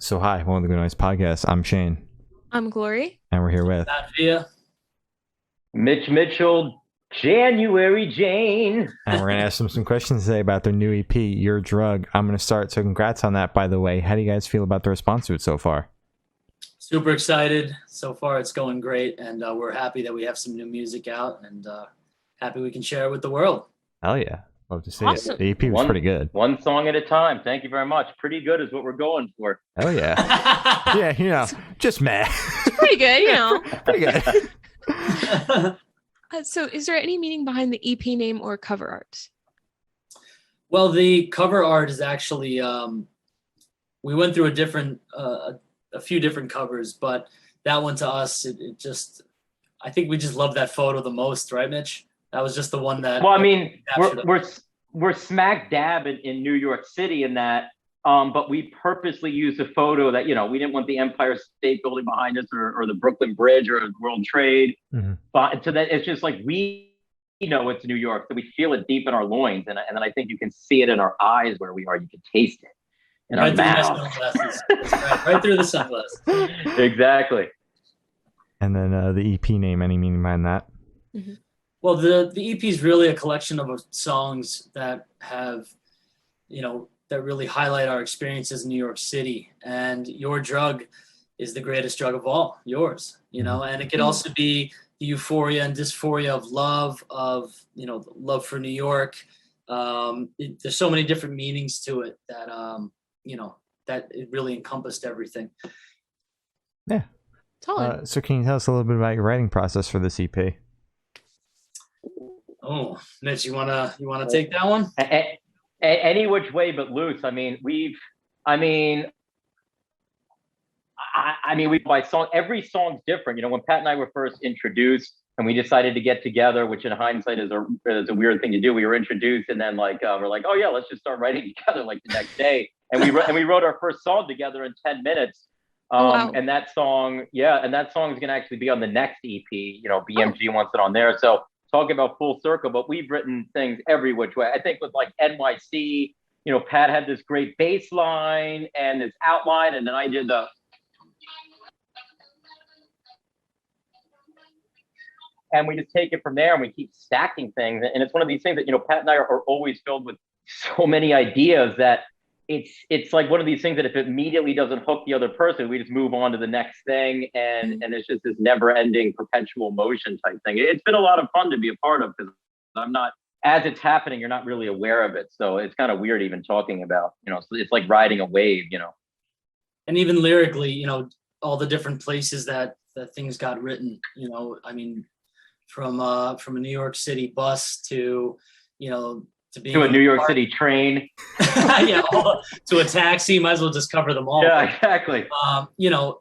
So hi, welcome to the Good Noise Podcast. I'm Shane. I'm Glory. And we're here with Latvia. Mitch Mitchell, January Jane. And we're going to ask them some questions today about their new EP, Your Drug. I'm going to start. So congrats on that, by the way. How do you guys feel about the response to it so far? Super excited. So far, it's going great. And we're happy that we have some new music out and happy we can share it with the world. Hell yeah. Love to see Awesome. it. The EP was pretty good. One song at a time. Thank you very much. Pretty good is what we're going for. Hell yeah. Yeah, just meh. It's pretty good, Pretty good. So is there any meaning behind the EP name or cover art? Well, the cover art is actually, we went through a few different covers, but that one to us, it just, I think we just love that photo the most, right, Mitch? That was just the one that. Well, I mean, we're smack dab in New York City in that, but we purposely used a photo that, we didn't want the Empire State Building behind us or the Brooklyn Bridge or World Trade. Mm-hmm. But so that it's just like we know it's New York, so we feel it deep in our loins, and then I think you can see it in our eyes where we are. You can taste it in our mouth. Right through the sunglasses. Exactly. And then the EP name, any meaning behind that? Mm-hmm. Well, the EP is really a collection of songs that have, that really highlight our experiences in New York City. And Your Drug is the greatest drug of all, yours, and it could also be the euphoria and dysphoria of love, love for New York. There's so many different meanings to it that, that it really encompassed everything. Yeah. So can you tell us a little bit about your writing process for this EP? Oh, Mitch, you wanna take that one? Any which way but loose. I mean, by song, every song's different. When Pat and I were first introduced and we decided to get together, which in hindsight is a weird thing to do. We were introduced and then we're like, oh yeah, let's just start writing together like the next day. And we wrote our first song together in 10 minutes. Wow. And that song is going to actually be on the next EP. BMG wants it on there. So talking about full circle, but we've written things every which way. I think with like NYC, Pat had this great bass line and this outline, and then I did and we just take it from there and we keep stacking things. And it's one of these things that, Pat and I are always filled with so many ideas that it's like one of these things that if it immediately doesn't hook the other person, we just move on to the next thing. And it's just this never ending perpetual motion type thing. It's been a lot of fun to be a part of because I'm not, as it's happening, you're not really aware of it. So it's kind of weird even talking about, so it's like riding a wave, And even lyrically, all the different places that things got written, from a New York City bus to, to a New York City train. Yeah, to a taxi. Might as well just cover them all. Yeah, exactly.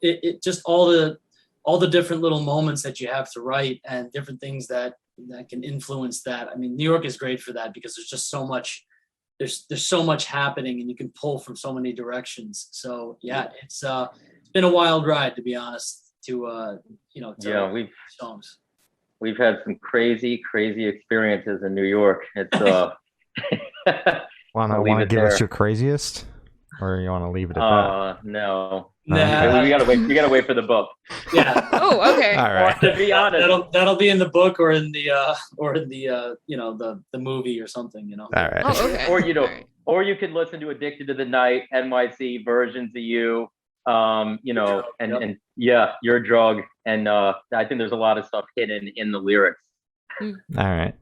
It just all the different little moments that you have to write and different things that can influence that. I mean, New York is great for that because there's just so much. There's so much happening and you can pull from so many directions. So yeah, it's been a wild ride, to be honest. We've had some crazy experiences in New York. It's Want to give us your craziest, or you want to leave it at that? No. Nah. We gotta wait for the book. Yeah. Oh, okay. All right. To be honest, that'll be in the book or in the the movie or something. All right. Oh, okay. Or Right. or you can listen to Addicted to the Night, NYC versions of you. And Your Drug, and I think there's a lot of stuff hidden in the lyrics. All right.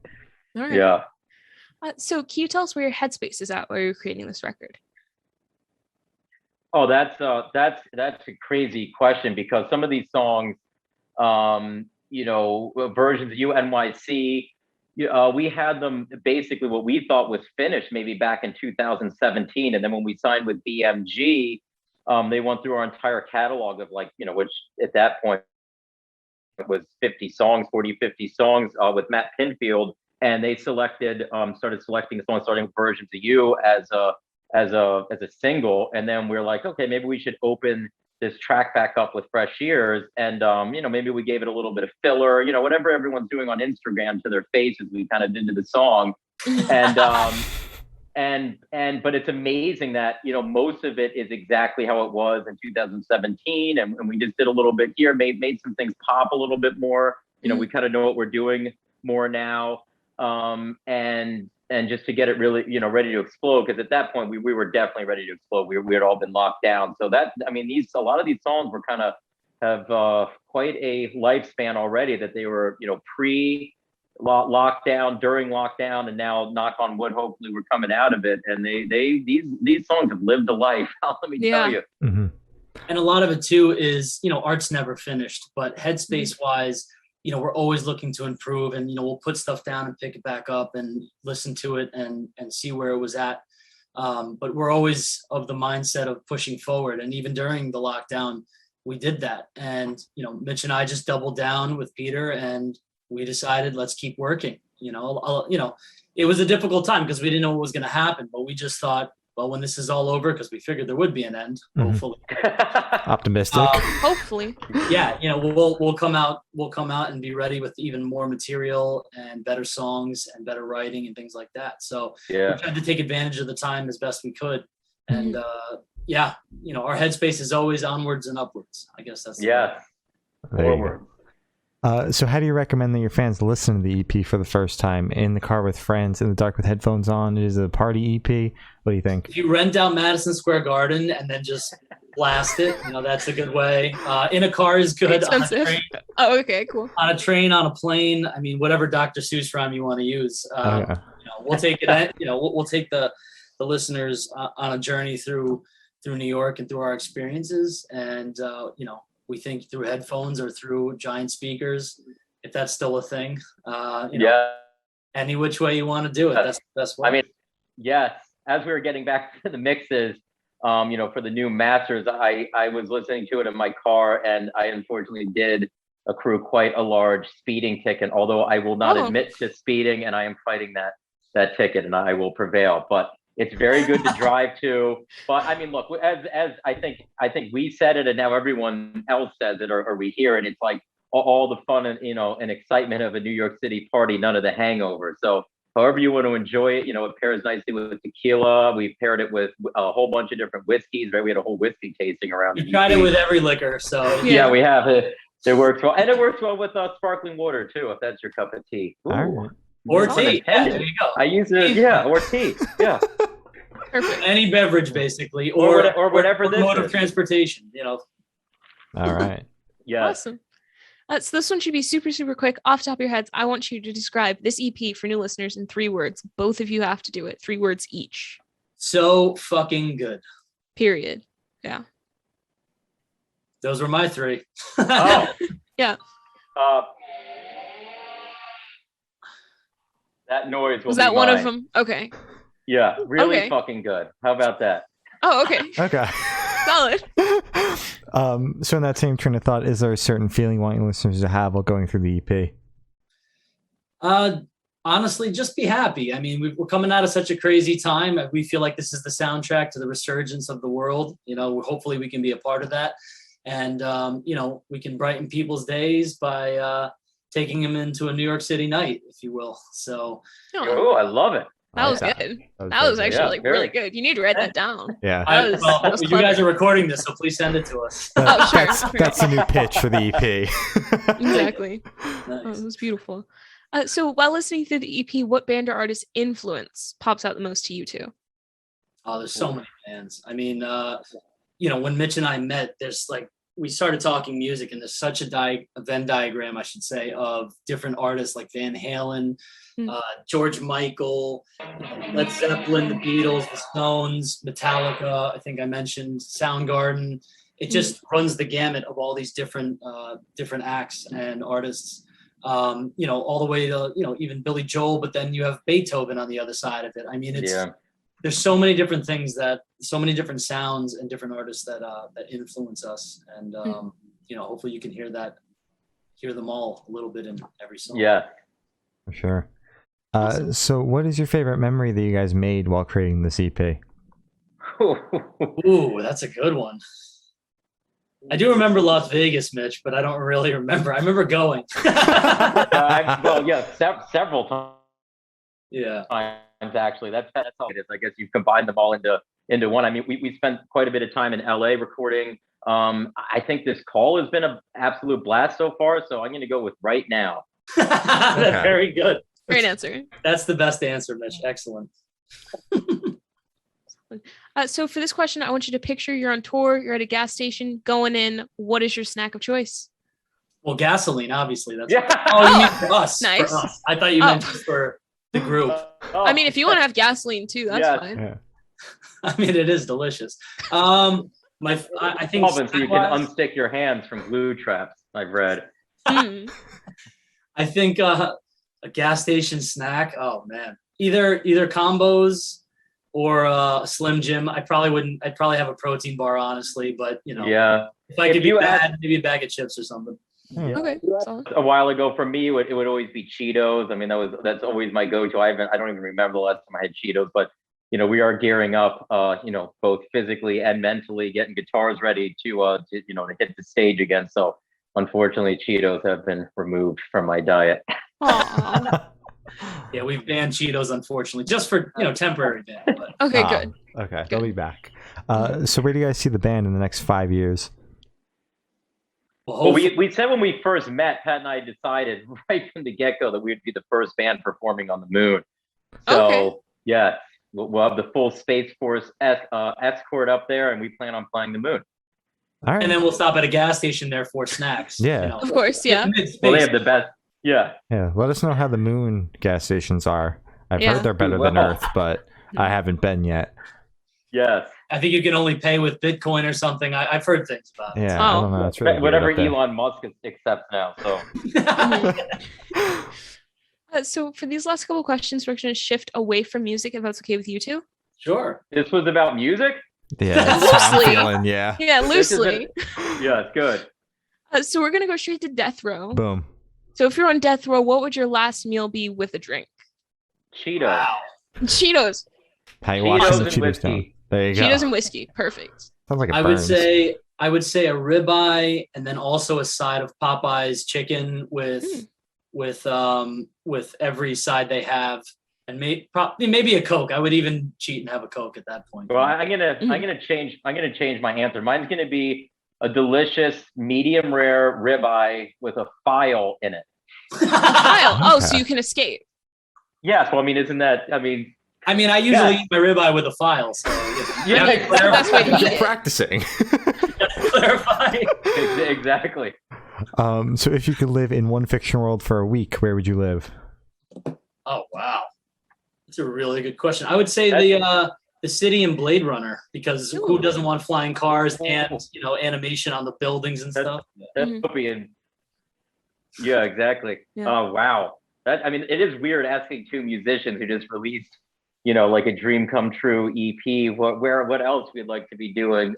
Yeah. So can you tell us where your headspace is at while you're creating this record? Oh, that's a crazy question because some of these songs, versions of you, NYC, we had them basically what we thought was finished maybe back in 2017, and then when we signed with BMG, they went through our entire catalog of which at that point was 50 songs with Matt Pinfield. And they started selecting the songs starting with Versions of You as a single. And then we're like, okay, maybe we should open this track back up with fresh ears. And, maybe we gave it a little bit of filler, whatever everyone's doing on Instagram to their faces, we kind of did to the song. And but it's amazing that, you know, most of it is exactly how it was in 2017, and we just did a little bit here, made some things pop a little bit more. You know, we kind of know what we're doing more now, and just to get it really, you know, ready to explode, because at that point we were definitely ready to explode. We had all been locked down, so that, I mean, a lot of these songs were kind of have quite a lifespan already, that they were, you know, lockdown, during lockdown, and now, knock on wood, hopefully we're coming out of it, and these songs have lived a life. Let me tell you. Mm-hmm. And a lot of it too is, you know, art's never finished, but headspace wise, you know, we're always looking to improve, and, you know, we'll put stuff down and pick it back up and listen to it and see where it was at. But we're always of the mindset of pushing forward. And even during the lockdown, we did that. And, you know, Mitch and I just doubled down with Peter, and we decided, let's keep working. You know, it was a difficult time because we didn't know what was going to happen, but we just thought, well, when this is all over, because we figured there would be an end, hopefully. Optimistic. Hopefully. Yeah, you know, we'll come out and be ready with even more material and better songs and better writing and things like that. So we tried to take advantage of the time as best we could. And yeah, you know, our headspace is always onwards and upwards. I guess that's forward. So how do you recommend that your fans listen to the EP for the first time? In the car with friends, in the dark with headphones on? Is it a party EP? What do you think? If you rent out Madison Square Garden and then just blast it, you know, that's a good way. In a car is good. Expensive. On a train, Oh, okay, cool. on a train, on a plane. I mean, whatever Dr. Seuss rhyme you want to use. You know, we'll take it. You know, we'll take the listeners on a journey through New York and through our experiences. And you know, we think through headphones or through giant speakers, if that's still a thing. You know, any which way you want to do it, that's the best way. I mean, yes. As we were getting back to the mixes, you know, for the new masters, I was listening to it in my car, and I unfortunately did accrue quite a large speeding ticket. Although I will not admit to speeding, and I am fighting that ticket, and I will prevail. But it's very good to drive to. But I mean, look, as I think we said it, and now everyone else says it, or we hear it. It's like all the fun and, you know, and excitement of a New York City party, none of the hangover. So however you want to enjoy it, you know, it pairs nicely with tequila. We've paired it with a whole bunch of different whiskeys, right? We had a whole whiskey tasting around. You tried it with every liquor, so yeah, we have it. It works well, and it works well with sparkling water too, if that's your cup of tea. Right. Or tea. Yeah, there you go. I use it. Yeah, or tea. Yeah. Perfect. Any beverage, basically, or whatever this mode is. of transportation. You know. All right. Yeah. Awesome. So this one should be super, super quick. Off the top of your heads, I want you to describe this EP for new listeners in 3 words. Both of you have to do it. 3 words each. So fucking good. Period. Yeah. Those were my 3. Oh. Yeah. That noise was that one of them? Okay. Yeah, really Okay. fucking good. How about that? Oh, okay. Okay. Solid. So in that same train of thought, is there a certain feeling you want your listeners to have while going through the EP? Honestly, just be happy. I mean, we're coming out of such a crazy time. We feel like this is the soundtrack to the resurgence of the world. You know, hopefully we can be a part of that. And, you know, we can brighten people's days by taking them into a New York City night, if you will. So. Oh, I love it. That was good. That was actually really good. You need to write that down. Yeah. That was you guys are recording this, so please send it to us. Oh, sure. That's the new pitch for the EP. Exactly. Nice. Oh, it was beautiful. So while listening through the EP, what band or artist influence pops out the most to you two? Oh, there's so many bands. I mean, you know, when Mitch and I met, there's like, we started talking music, and there's such a Venn diagram, I should say, of different artists like Van Halen, George Michael, Led Zeppelin, the Beatles, the Stones, Metallica, I think I mentioned, Soundgarden. It just runs the gamut of all these different acts and artists, you know, all the way to, you know, even Billy Joel, but then you have Beethoven on the other side of it. I mean, there's so many different things, so many different sounds and different artists that influence us. And, you know, hopefully you can hear them all a little bit in every song. Yeah. For sure. So what is your favorite memory that you guys made while creating this EP? Ooh, that's a good one. I do remember Las Vegas, Mitch, but I don't really remember. I remember going. Well, yeah, several times. Yeah. actually. That's all it is. I guess you've combined them all into one. I mean, we spent quite a bit of time in LA recording. I think this call has been an absolute blast so far, so I'm going to go with right now. That's very good. Great answer. That's the best answer, Mitch. Excellent. So for this question, I want you to picture you're on tour, you're at a gas station, going in. What is your snack of choice? Well, gasoline, obviously. That's Yeah. Oh, you mean for us? Nice. For us. I thought you meant just for the group. I mean, if you want to have gasoline too, that's fine. Yeah. I mean, it is delicious. I think so you can unstick your hands from glue traps. I've read. Mm. I think a gas station snack. Oh man, either combos or a Slim Jim. I'd probably have a protein bar, honestly. But Yeah. if I could be bad, maybe a bag of chips or something. Okay. Solid. A while ago for me, it would always be Cheetos. I mean, that's always my go-to. I don't even remember the last time I had Cheetos, but we are gearing up, both physically and mentally, getting guitars ready to hit the stage again. So unfortunately, Cheetos have been removed from my diet. Aw. Yeah, we've banned Cheetos, unfortunately, just for temporary ban. But Okay, good. Okay, they'll be back. So where do you guys see the band in the next 5 years? Well, we said when we first met, Pat and I decided right from the get-go that we would be the first band performing on the moon. So, yeah, we'll have the full Space Force escort up there, and we plan on flying the moon. All right. and then we'll stop at a gas station there for snacks. Yeah. Of course, yeah. Well, they have the best. Yeah. Yeah, let us know how the moon gas stations are. I've Yeah. heard they're better than Earth, but I haven't been yet. Yes. I think you can only pay with Bitcoin or something. I've heard things about it. Yeah, I don't know. It's really Whatever weird up there. Elon Musk accepts now. So So for these last couple questions, we're going to shift away from music, if that's okay with you two. Sure. this was about music. Yeah, that's how I'm Loosely. feeling. Yeah. Yeah, loosely. Yeah, it's good. So we're going to go straight to death row. Boom. So if you're on death row, what would your last meal be with a drink? Cheetos. Wow. Cheetos. How you Cheetos watching the and Cheetos whiskey. down? There you go. Cheetos and whiskey. Perfect. Sounds like it I burns. would say a ribeye and then also a side of Popeye's chicken with every side they have, and maybe a Coke. I would even cheat and have a Coke at that point. Well, I'm gonna change my answer. Mine's gonna be a delicious medium rare ribeye with a file in it. Kyle. Oh, so Okay. you can escape. Yes. Well, I mean, isn't that? I mean, I mean, I usually eat my ribeye with a file. So Yeah, That's the best way to eat You're it. practicing. clarify. exactly. So if you could live in one fiction world for a week, where would you live? Oh wow, that's a really good question. I would say the city in Blade Runner, because who doesn't want flying cars and animation on the buildings and stuff. That's being. Yeah, exactly. Yeah. Oh wow. It is weird asking two musicians who just released, like a dream come true EP. What else we'd like to be doing?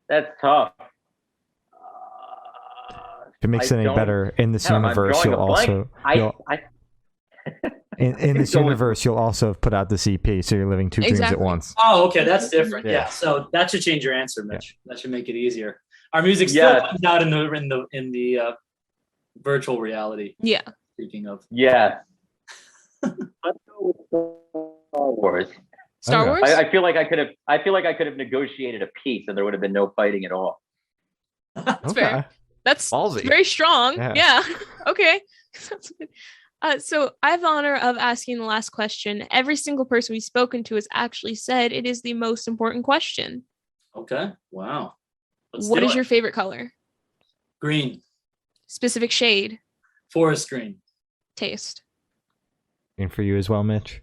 That's tough. If it makes I it any don't- better, in this I'm universe, drawing you'll a blank. also in this Go with- universe you'll also have put out this EP, so you're living two dreams at Exactly. once. Oh, okay, that's different. Yeah. Yeah, so that should change your answer, Mitch. That should make it easier. Our music still Yeah. comes out in the virtual reality. Yeah. Speaking of, Yeah. Let's go with Star Wars. Star Okay. Wars? I feel like I could have negotiated a peace and there would have been no fighting at all. That's fair. That's Ballsy. very strong. Yeah. Yeah. Okay. Sounds good. So I have the honor of asking the last question. Every single person we've spoken to has actually said it is the most important question. okay, wow. What is your favorite color? green? Specific shade? Forest green. Taste? And for you as well, Mitch.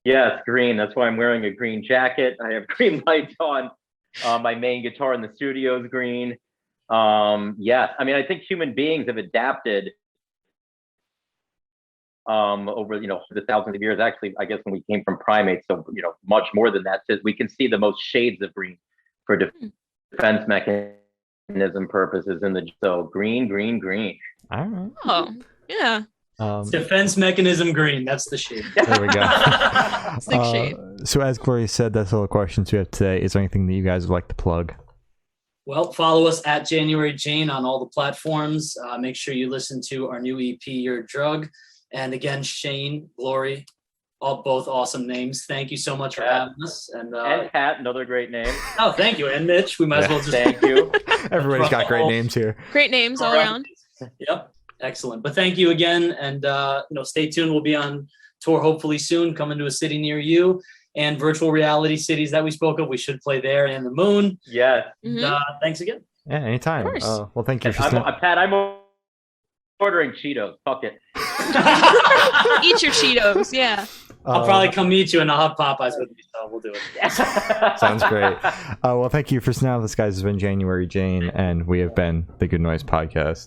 Yes, green. That's why I'm wearing a green jacket. I have green lights on. My main guitar in the studio is green. Yes. I think human beings have adapted over the thousands of years. Actually, I guess when we came from primates, so much more than that. We can see the most shades of green for defense mechanism purposes so green. All right. Oh, yeah. Defense mechanism green. That's the shade. There we go. Sick shade. So as Gloria said, that's all the questions we have today. Is there anything that you guys would like to plug? Well, follow us at January Jane on all the platforms. Make sure you listen to our new EP, Your Drug. And again, Shane, Glory, both awesome names. Thank you so much for having us. And Pat, another great name. Oh, thank you. And Mitch, we might as well just thank you. Everybody's got great names here. Great names all around. Yep. Excellent. But thank you again. And stay tuned. We'll be on tour hopefully soon, coming to a city near you. And virtual reality cities that we spoke of. We should play there and the moon. Yes. Mm-hmm. Thanks again. Yeah, anytime. Well, thank you. Pat, I'm ordering Cheetos. Fuck it. Eat your Cheetos. Yeah. I'll probably come meet you and I'll have Popeyes with me. So we'll do it. Sounds great. Well, thank you for now. This, guys, has been January Jane, and we have been the Good Noise Podcast.